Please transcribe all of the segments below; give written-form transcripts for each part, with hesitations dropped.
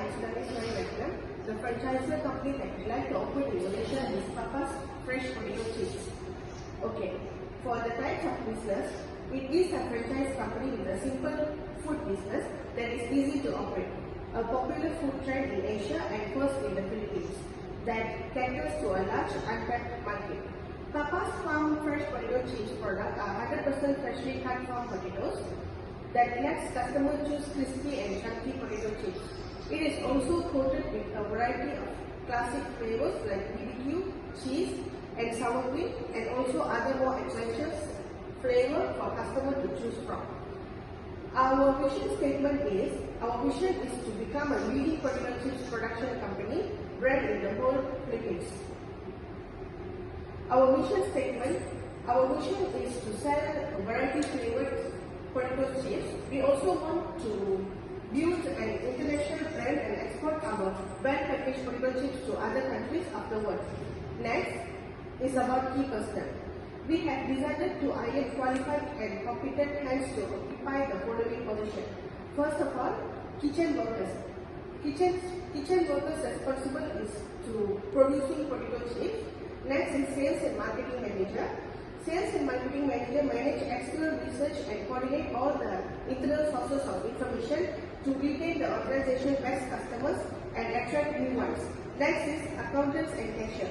explanatory record, the franchisor company that we like to operate in Malaysia is Papa's Fresh Potato Chips. Okay, for the types of business, it is a franchise company with a simple food business that is easy to operate. A popular food trend in Asia and first in the Philippines that caters to a large untapped market. Papa's Farm Fresh Potato Chips product are 100% freshly cut farm potatoes that lets customers choose crispy and chunky potato chips. It is also coated with a variety of classic flavors like BBQ, cheese, and sour cream, and also other more adventurous flavors for customers to choose from. Our vision statement is, our vision is to become a leading potato chips production company bred in the whole Philippines. Our mission statement, our mission is to sell variety flavored potato chips. We also want to build an international brand and export our well-packaged potato chips to other countries afterwards. Next is about key personnel. We have decided to hire qualified and competent hands to occupy the following position. First of all, kitchen workers. Kitchen workers responsible is to producing potato chips. Next is sales and marketing manager. Sales and marketing manager manage external research and coordinate all the internal sources of information to retain the organization's best customers and attract new ones. Next is accountants and cashier.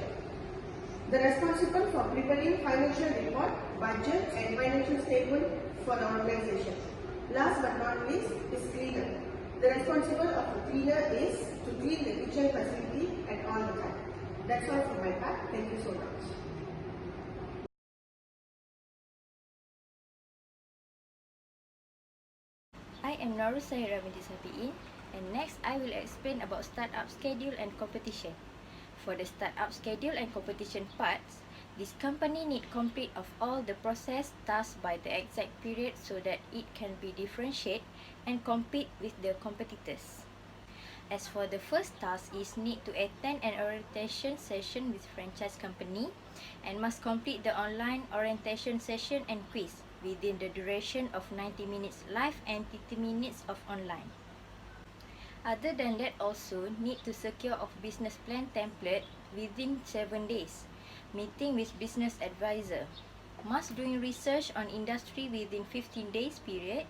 The responsible for preparing financial report, budget and financial statement for the organization. Last but not least is cleaner. The responsible of the cleaner is to clean the kitchen facility at all the time. That's all from my part. Thank you so much. I am Norul Sahira binti Safiin, and next I will explain about startup schedule and competition. For the startup schedule and competition parts, this company need complete of all the process tasks by the exact period so that it can be differentiate and compete with the competitors. As for the first task is need to attend an orientation session with franchise company and must complete the online orientation session and quiz within the duration of 90 minutes live and 30 minutes of online. Other than that, also need to secure of business plan template within 7 days, meeting with business advisor, must doing research on industry within 15 days period,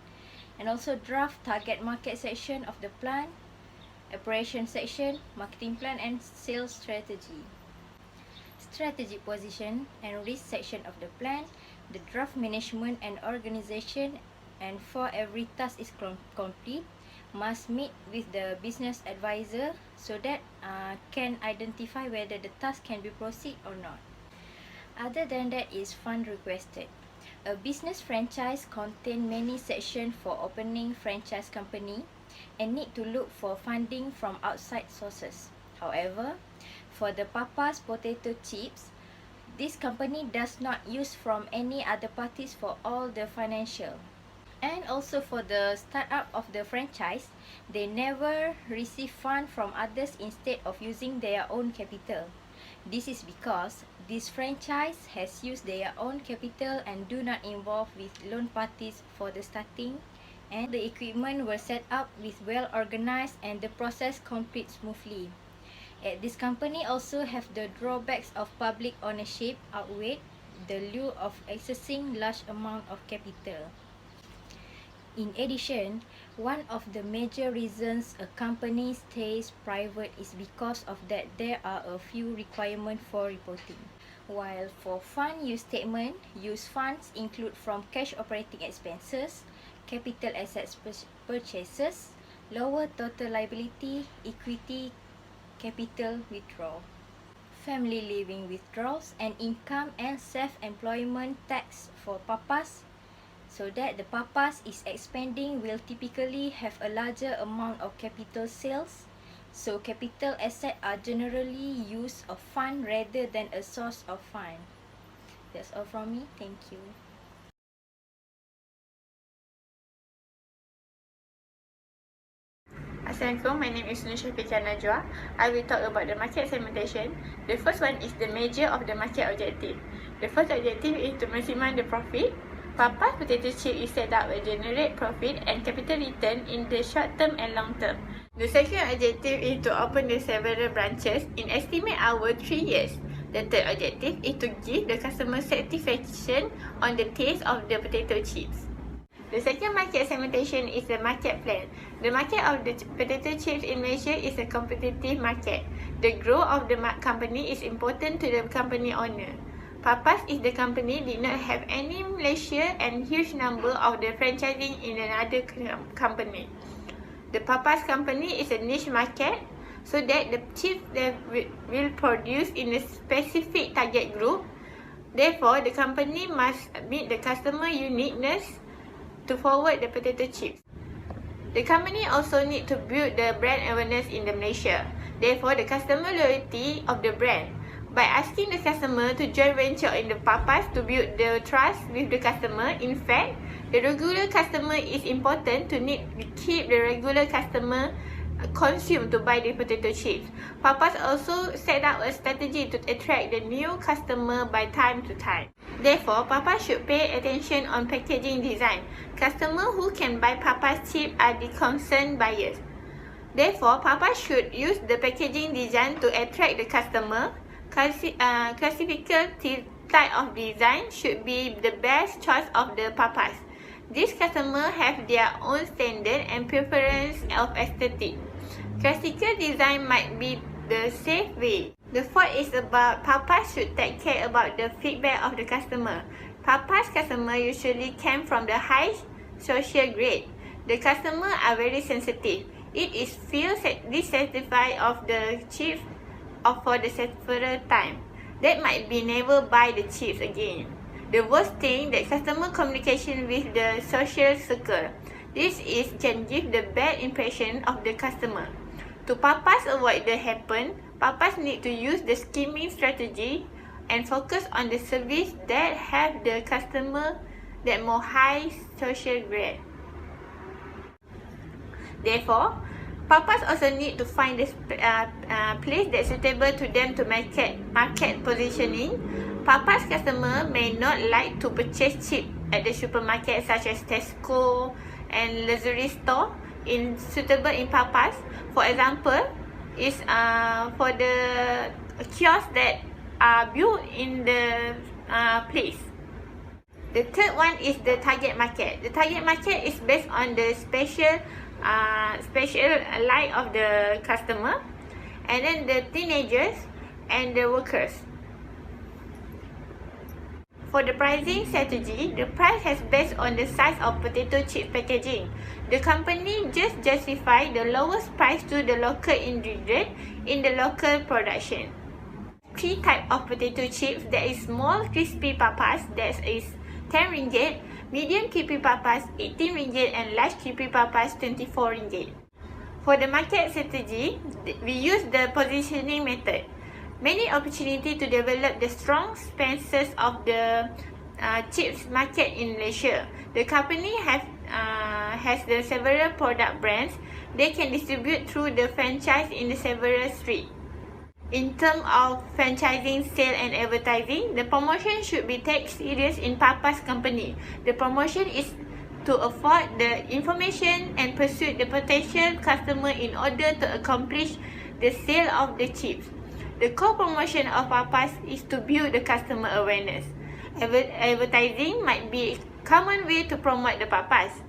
and also draft target market section of the plan, operation section, marketing plan and sales strategy. Strategic position and risk section of the plan, the draft management and organization, and for every task is complete, must meet with the business advisor so that can identify whether the task can be proceed or not. Other than that is fund requested. A business franchise contain many sections for opening franchise company and need to look for funding from outside sources. However, for the Papa's potato chips, this company does not use from any other parties for all the financial. And also for the startup of the franchise, they never receive fund from others instead of using their own capital. This is because this franchise has used their own capital and do not involve with loan parties for the starting, and the equipment were set up with well organized and the process complete smoothly. At this company also have the drawbacks of public ownership outweigh the lure of accessing large amount of capital. In addition, one of the major reasons a company stays private is because of that there are a few requirements for reporting. While for fund use statement, use funds include from cash operating expenses, capital assets purchases, lower total liability, equity, capital withdrawal, family living withdrawals, and income and self-employment tax for Papas, so that the Papas is expanding will typically have a larger amount of capital sales, so capital assets are generally used of fund rather than a source of fund. That's all from me. Thank you. Assalamualaikum, my name is Nusha Pecha Najwa. I will talk about the market segmentation. The first one is the measure of the market objective. The first objective is to maximize the profit. Papa's potato chip is set up to generate profit and capital return in the short term and long term. The second objective is to open the several branches in estimate our 3 years. The third objective is to give the customer satisfaction on the taste of the potato chips. The second market segmentation is the market plan. The market of the potato chips in Malaysia is a competitive market. The growth of the company is important to the company owner. Papas is the company did not have any Malaysia and huge number of the franchising in another company. The Papas company is a niche market so that the chips that will produce in a specific target group. Therefore, the company must meet the customer uniqueness to forward the potato chips. The company also need to build the brand awareness in Malaysia. Therefore, the customer loyalty of the brand. By asking the customer to join venture in the Papas to build the trust with the customer, in fact, the regular customer is important to need to keep the regular customer consume to buy the potato chips. Papas also set up a strategy to attract the new customer by time to time. Therefore, Papas should pay attention on packaging design. Customers who can buy Papas chips are the concerned buyers. Therefore, Papas should use the packaging design to attract the customer. Classical type of design should be the best choice of the Papas. These customers have their own standard and preference of aesthetic. Classical design might be the safe way. The fourth is about Papas should take care about the feedback of the customer. Papas customer usually came from the high social grade. The customer are very sensitive. It is feel dissatisfied of the chips for the several time. That might be never buy the chips again. The worst thing that customer communication with the social circle. This can give the bad impression of the customer. To Papas avoid that happen, Papas need to use the skimming strategy and focus on the service that have the customer that more high social grade. Therefore, Papas also need to find the place that's suitable to them to market positioning. Papas customer may not like to purchase chips at the supermarket such as Tesco and luxury store suitable in Papas. For example, is for the kiosk that are built in the place. The third one is the target market. The target market is based on the special like of the customer, and then the teenagers and the workers. For the pricing strategy, the price has based on the size of potato chip packaging. The company just justify the lowest price to the local ingredient in the local production. 3 types of potato chips. There is small crispy Papas, that is 10 ringgit, medium crispy Papas 18 ringgit, and large crispy Papas 24 ringgit. For the market strategy, we use the positioning method. Many opportunity to develop the strong stances of the chips market in Malaysia. The company has the several product brands. They can distribute through the franchise in the several streets. In terms of franchising, sale and advertising, the promotion should be taken serious in Papas company. The promotion is to afford the information and pursue the potential customer in order to accomplish the sale of the chips. The core promotion of Papas is to build the customer awareness. Advertising might be a common way to promote the Papas.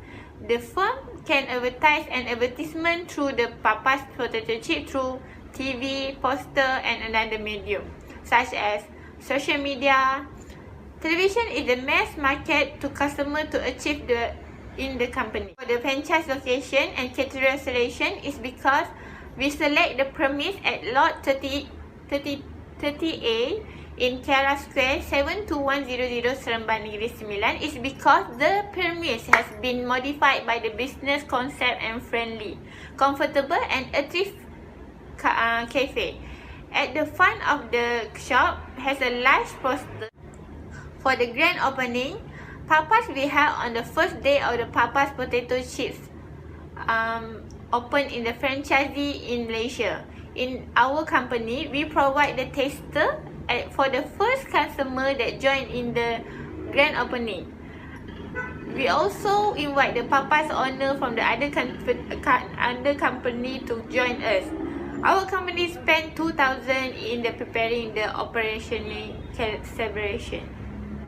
The firm can advertise an advertisement through the Papas potato chip through TV, poster and another medium, such as social media. Television is the mass market to customer to achieve in the company. For the franchise location and category selection is because we select the premise at lot 30A in Kiara Square 72100 Seremban Negeri Sembilan is because the premise has been modified by the business concept and friendly, comfortable and active cafe. At the front of the shop has a large poster. For the grand opening, Papas we held on the first day of the Papas potato chips open in the franchisee in Malaysia. In our company, we provide the taster for the first customer that joined in the grand opening. We also invite the papa's owner from the other company to join us. Our company spent 2,000 in the preparing the operational celebration.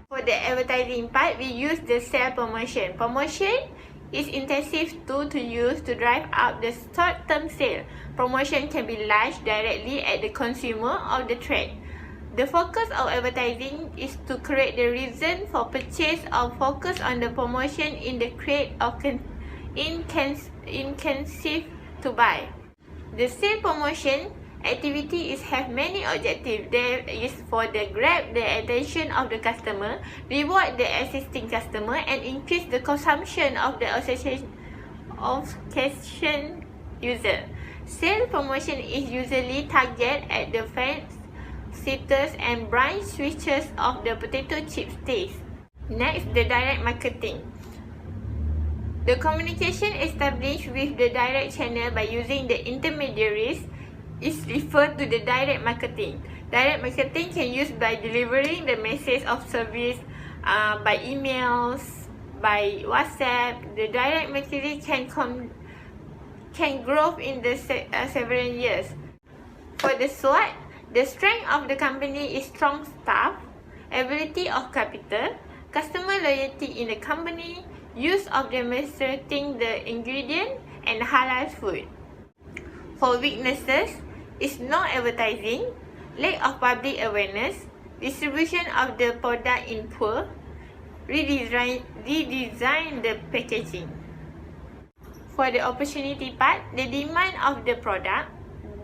For the advertising part, we use the sale promotion. Promotion is intensive tool to use to drive up the short-term sale. Promotion can be launched directly at the consumer or the trade. The focus of advertising is to create the reason for purchase or focus on the promotion in the create of incentive to buy. The sale promotion activity is have many objectives. There is for the grab the attention of the customer, reward the existing customer, and increase the consumption of the occasion user. Sale promotion is usually targeted at the fans, seaters, and brand switchers of the potato chip taste. Next, the direct marketing. The communication established with the direct channel by using the intermediaries is referred to the direct marketing. Direct marketing can use by delivering the message of service by emails, by WhatsApp. The direct marketing can grow in the several years. For the SWOT, the strength of the company is strong staff, ability of capital, customer loyalty in the company, use of demonstrating the ingredient, and halal food. For weaknesses, is no advertising, lack of public awareness, distribution of the product in poor, redesign the packaging. For the opportunity part, the demand of the product,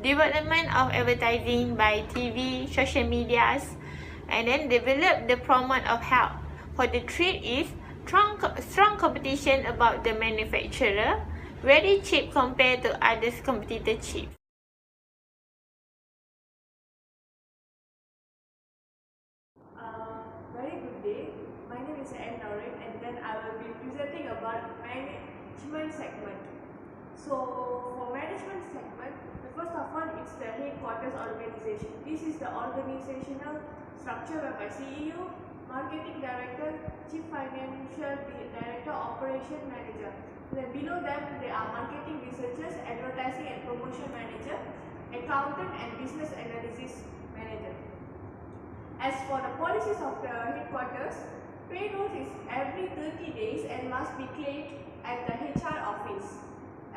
development of advertising by TV, social medias, and then develop the promote of health. For the threat is strong competition about the manufacturer, very cheap compared to other competitor chips. Very good day. My name is N. Noreen, and then I will be presenting about management segment. So for management segment, the first of all is the headquarters organization. This is the organizational structure whereby CEO, marketing director, chief financial director, operation manager. Then below them they are marketing researchers, advertising and promotion manager, accountant and business analysis manager. As for the policies of the headquarters, payroll is every 30 days and must be claimed at the HR office.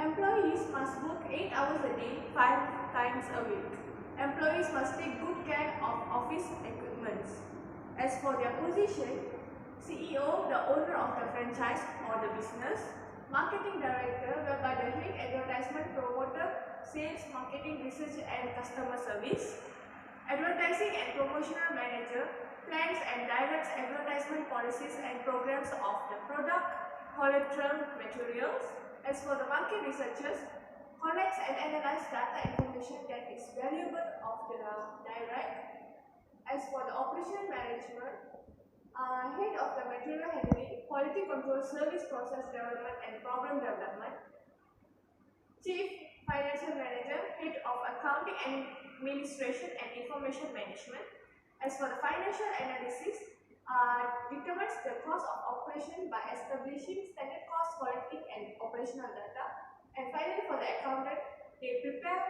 Employees must work 8 hours a day, 5 times a week. Employees must take good care of office equipment. As for their position, CEO, the owner of the franchise or the business, marketing director, whereby the head advertisement promoter, sales, marketing, research and customer service, advertising and promotional manager, plans and directs advertisement policies and programs of the product, collateral materials. As for the market researchers, collects and analyzes data information that is valuable of the direct. As for the operation management, head of the material handling, quality control, service process development and program development. Chief financial manager, head of accounting and administration and information management. As for the financial analysis, determines the cost of operation by establishing standard cost, collecting and operational data. And finally, for the accountant, they prepare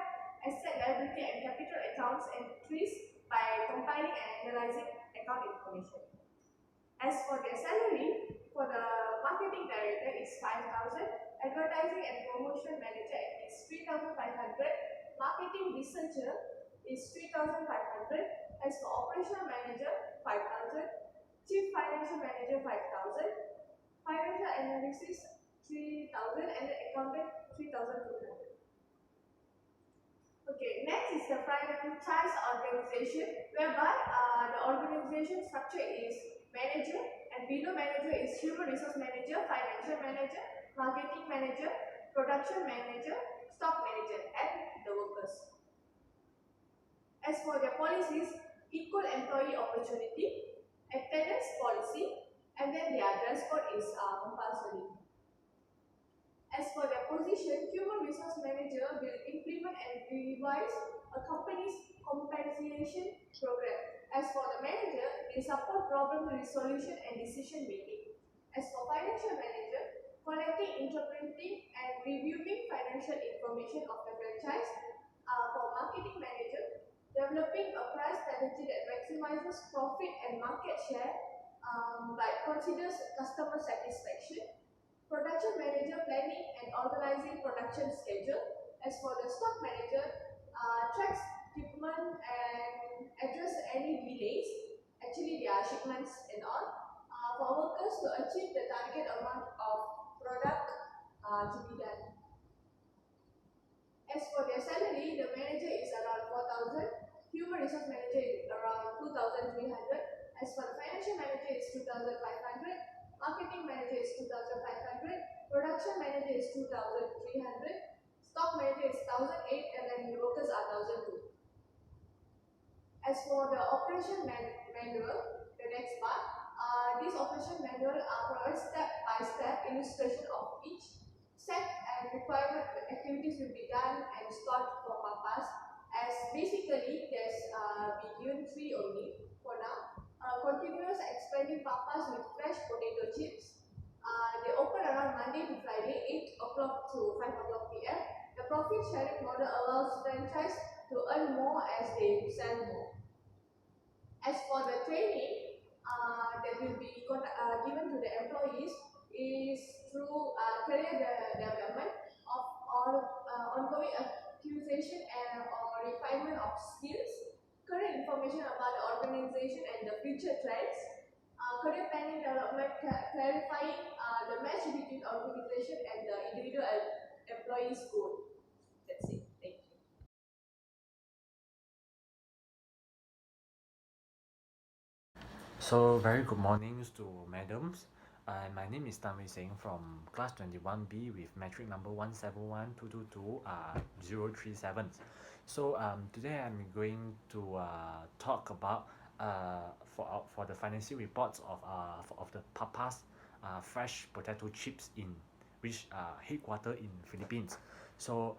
asset, liability and capital accounts and trees by compiling and analyzing account information. As for their salary, for the marketing director is 5,000, advertising and promotion manager is 3,500, marketing researcher is 3,500, as for operational manager 5,000, chief financial manager 5,000, financial analysis 3,000 and the accountant 3,200. Okay, next is the franchise organization, whereby the organization structure is manager, and below manager is human resource manager, financial manager, marketing manager, production manager, stock manager, and the workers. As for their policies, equal employee opportunity, attendance policy, and then their dress code is compulsory. As for their position, human resource manager will implement and revise a company's compensation program. As for the manager, they support problem resolution and decision making. As for financial manager, collecting, interpreting, and reviewing financial information of the franchise. For marketing manager, developing a price strategy that maximizes profit and market share but considers customer satisfaction. Production manager, planning and organizing production schedule. As for the stock manager, tracks shipment and address any delays, actually their shipments and all, for workers to achieve the target amount of product to be done. As for their salary, the manager is around 4,000, human resource manager is around 2,300. As for the financial manager, it's 2,500. Marketing manager is 2,500. Production manager is 2,300. Stock manager is 1,008, and then the workers are 1,002. As for the operation manual, the next part, this operation manual provides step-by-step illustration of each set and requirement activities will be done and stored for papas. As basically, there's been given three only for now. Continuous expanding papas with fresh potato chips. They open around Monday to Friday, 8 o'clock to 5 o'clock p.m. The profit sharing model allows franchise to earn more as they sell more. As for the training that will be given to the employees is through career development of all ongoing acquisition and or refinement of skills, current information about the organization and the future trends, career planning development, clarifying the match between organization and the individual employee's goal. That's it. Thank you. So very good mornings to madams. My name is Tan Wei Seng from class 21B with metric number 171222037. So today I'm going to talk about for the financial reports of the Papa's fresh potato chips in which headquarter in Philippines. So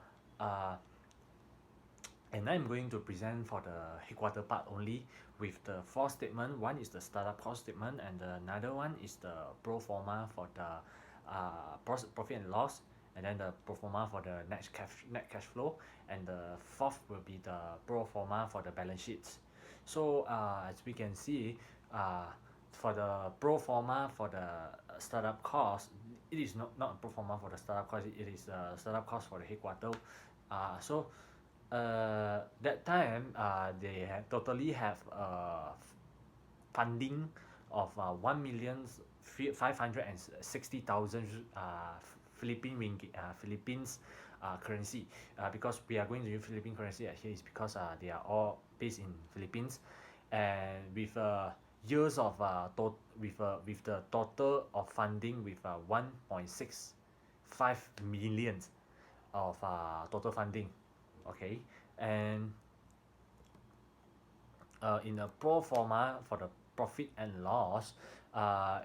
and I'm going to present for the headquarter part only with the four statement. One is the startup cost statement, and another one is the pro forma for the profit and loss, and then the pro forma for the net cash flow, and the fourth will be the pro forma for the balance sheets. So as we can see, for the pro forma for the startup cost, it is not a pro forma for the startup cost, it is a startup cost for the headquarter. That time they have totally have funding of 1,560,000 Philippines currency, because we are going to use Philippine currency here is because they are all based in Philippines, and with years of with the total of funding with 1.65 million of total funding. Okay, and in a pro forma for the profit and loss,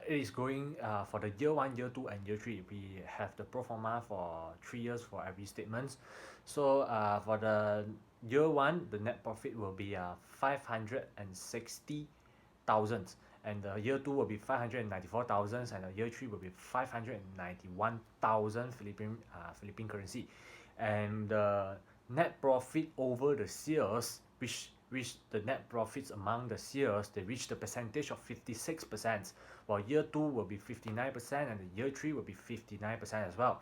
it is going for the year 1, year 2, and year 3. We have the pro forma for 3 years for every statements. So for the year 1, the net profit will be 560,000, and the year 2 will be 594,000, and the year 3 will be 591,000 Philippine currency, and the net profit over the sales, which the net profits among the sales, they reach the percentage of 56%, while year 2 will be 59%, and the year 3 will be 59% as well.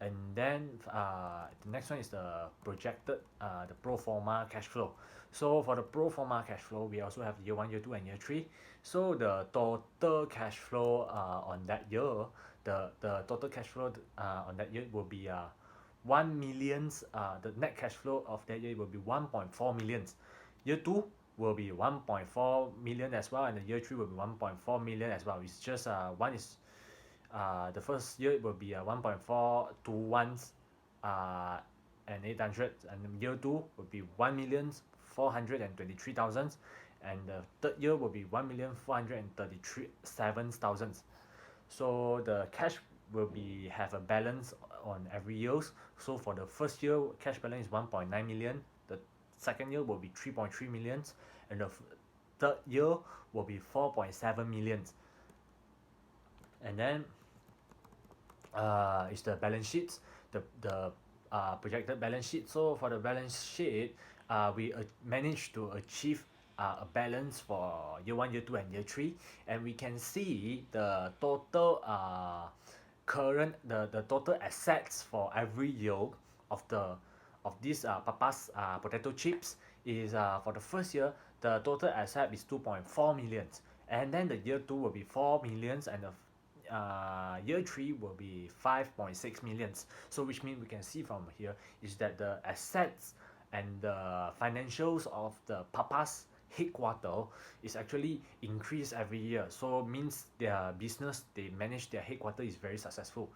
And then the next one is the projected the pro forma cash flow. So for the pro forma cash flow, we also have year 1, year 2, and year 3. So the total cash flow on that year, the total cash flow on that year will be 1 million. The net cash flow of that year will be 1.4 million. Year 2 will be 1.4 million as well, and the year 3 will be 1.4 million as well. It's just one is the first year will be 1.421 and 800, and year 2 will be 1,423,000, and the third year will be 1,437,000. So the cash will be have a balance on every years. So for the first year, cash balance is 1.9 million. The second year will be 3.3 million, and the third year will be 4.7 million. And then is the balance sheets, the projected balance sheet. So for the balance sheet, we managed to achieve a balance for year 1, year 2, and year 3, and we can see the total the total assets for every year of these papa's potato chips is for the first year the total asset is 2.4 millions, and then the year 2 will be 4 millions, and the year 3 will be 5.6 millions. So which means we can see from here is that the assets and the financials of the papa's headquarter is actually increased every year. So means their business, they manage their headquarter is very successful.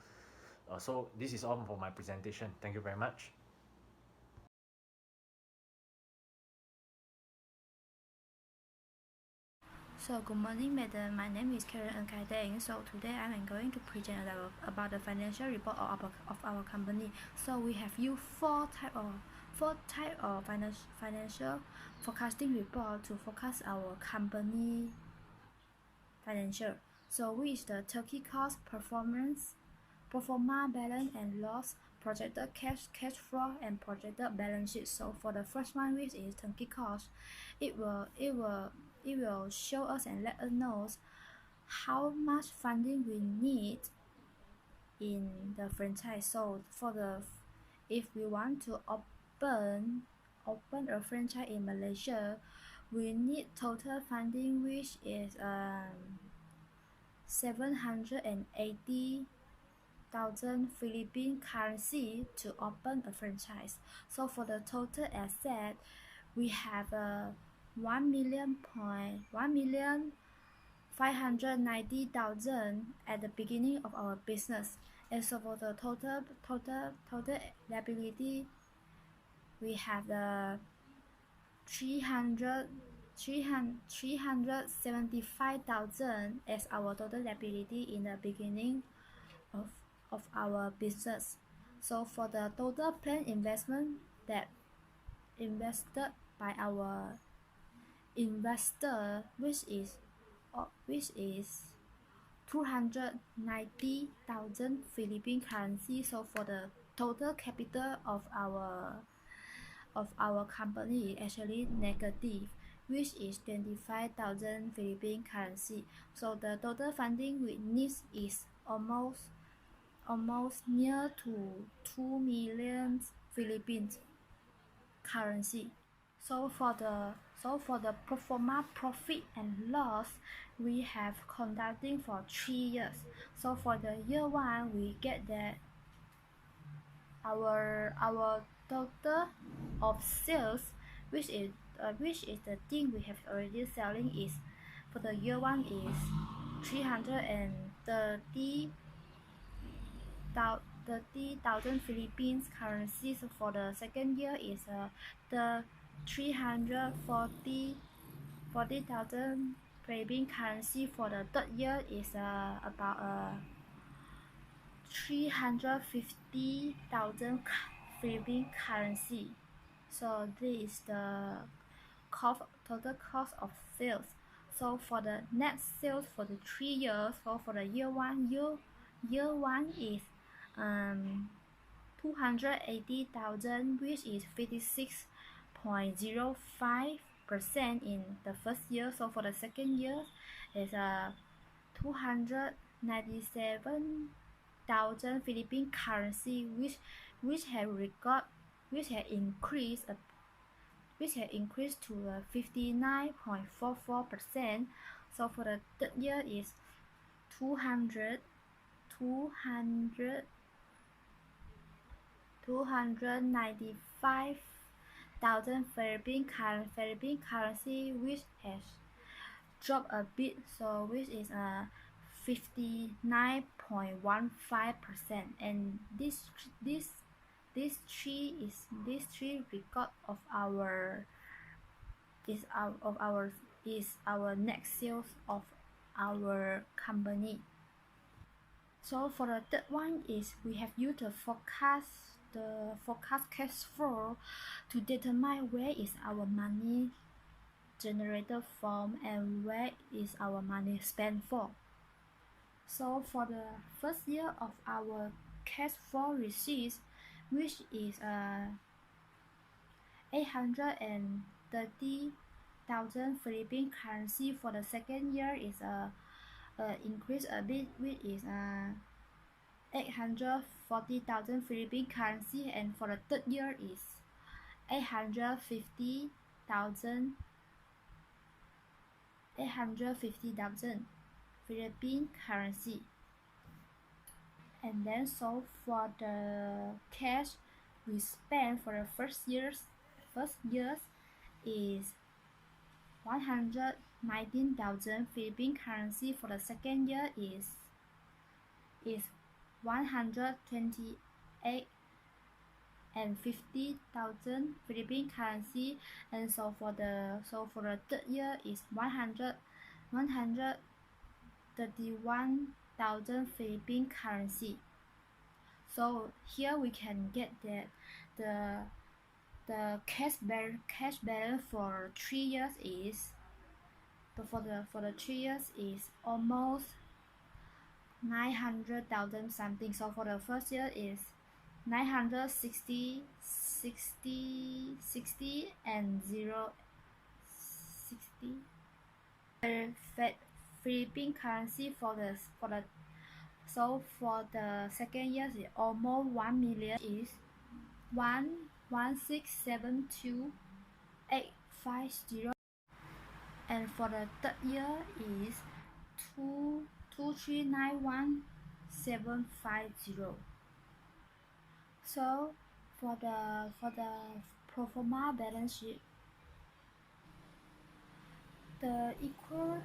So this is all for my presentation. Thank you very much. So good morning, madam. My name is Karen Ng. So today I am going to present about the financial report of our company. So we have used four type of financial forecasting report to forecast our company financial. So which is the Turkey cost performance, pro forma balance and loss, projected cash flow, and projected balance sheet. So for the first one, which is Turkey cost, it will show us and let us know how much funding we need in the franchise. So if we want to open a franchise in Malaysia, we need total funding which is 780,000 Philippine currency to open a franchise. So for the total asset, we have 1,590,000 at the beginning of our business. And so for the total liability, we have the 375,000 as our total liability in the beginning of our business. So for the total planned investment that invested by our investor, which is 290,000 Philippine currency. So for the total capital of our company actually negative, which is 25,000 Philippine currency. So the total funding we need is almost near to 2 million Philippine currency. So for the pro forma profit and loss, we have conducting for 3 years. So for the year 1, we get that our total of sales, which is the thing we have already selling, is for the year 1 is 30,000 Philippines currency. So for the second year is the 340,000 Philippine currency. For the third year is about 350,000 Philippine currency. So this is the total cost of sales. So for the net sales for the 3 years, so for the year 1 is 280,000, which is 56.05% in the first year. So for the second year is 297,000 Philippine currency, which have increased to 59.44%. So for the third year is 295,000 Philippine currency, which has dropped a bit, so which is 59.15%. And this three record of our net sales of our company. So for the third one is we have used the forecast cash flow to determine where is our money generated from and where is our money spent for. So for the first year of our cash flow receipts, which is 830,000 Philippine currency. For the second year is increase a bit, which is 840,000 Philippine currency, and for the third year is 850,000 Philippine currency. And then so for the cash we spend for the first years is 119,000 Philippine currency. For the second year is 128 and 50,000 Philippine currency, and so for the third year is 131,000 Philippine currency. So here we can get that the cash balance for 3 years is, but for the 3 years is almost 900,000 something. So for the first year is 960 and 060 Philippine currency. For the so for the second year is almost 1 million, is 1,167,2,850, and for the third year is 2,391,750. So for the pro forma balance sheet, the equal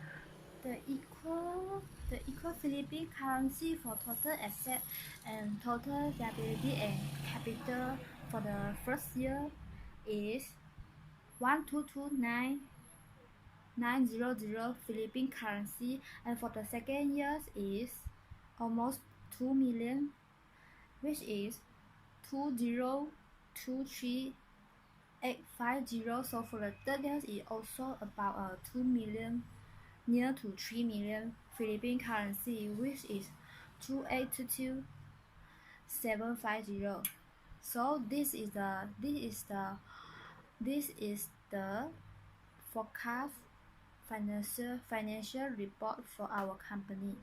Philippine currency for total asset and total liability and capital for the first year is 1,229,900 Philippine currency, and for the second year is almost 2 million, which is 2,023,850. So for the third year is also about 2 million, near to 3 million Philippine currency, which is 2,822,750. So this is the forecast financial report for our company.